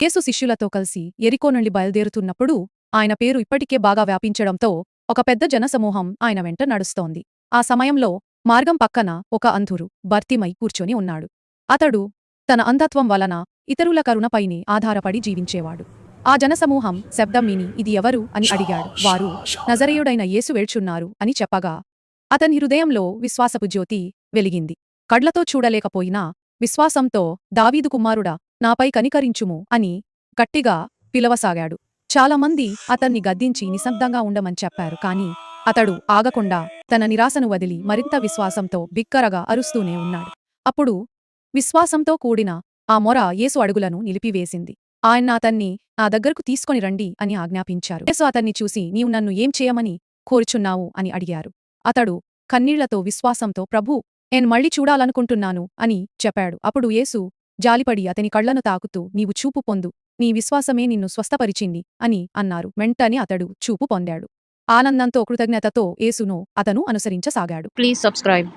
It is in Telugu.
యేసు శిష్యులతో కలిసి యెరికో నుండి బయలుదేరుతున్నప్పుడు ఆయన పేరు ఇప్పటికే బాగా వ్యాపించడంతో ఒక పెద్ద జనసమూహం ఆయన వెంట నడుస్తోంది. ఆ సమయంలో మార్గం పక్కన ఒక అంధురు బర్తిమై కూర్చొని ఉన్నాడు. అతడు తన అంధత్వం వలన ఇతరుల కరుణపైనే ఆధారపడి జీవించేవాడు. ఆ జనసమూహం శబ్దం విని ఇది ఎవరు అని అడిగాడు. వారు నజరేయుడైన యేసు వేడ్చున్నారు అని చెప్పగా అతని హృదయంలో విశ్వాసపు జ్యోతి వెలిగింది. కడ్లతో చూడలేకపోయినా విశ్వాసంతో దావీదు కుమారుడా నాపై కనికరించుము అని గట్టిగా పిలవసాగాడు. చాలామంది అతన్ని గద్దించి నిశ్శబ్దంగా ఉండమని చెప్పారు. కాని అతడు ఆగకుండా తన నిరాశను వదిలి మరింత విశ్వాసంతో బిక్కరగా అరుస్తూనే ఉన్నాడు. అప్పుడు విశ్వాసంతో కూడిన ఆ మొర యేసు అడుగులను నిలిపివేసింది. ఆయన అతన్ని నా దగ్గరకు తీసుకొని రండి అని ఆజ్ఞాపించారు. యేసు అతన్ని చూసి నీవు నన్ను ఏం చేయమని కోరుచున్నావు అని అడిగారు. అతడు కన్నీళ్లతో విశ్వాసంతో ప్రభూ నేను మళ్ళీ చూడాలనుకుంటున్నాను అని చెప్పాడు. అప్పుడు యేసు జాలిపడి అతని కళ్లను తాకుతూ నీవు చూపు పొందు, నీ విశ్వాసమే నిన్ను స్వస్థపరిచింది అని అన్నారు. వెంటనే అతడు చూపు పొందాడు. ఆనందంతో కృతజ్ఞతతో యేసును అతను అనుసరించసాగాడు. Please subscribe.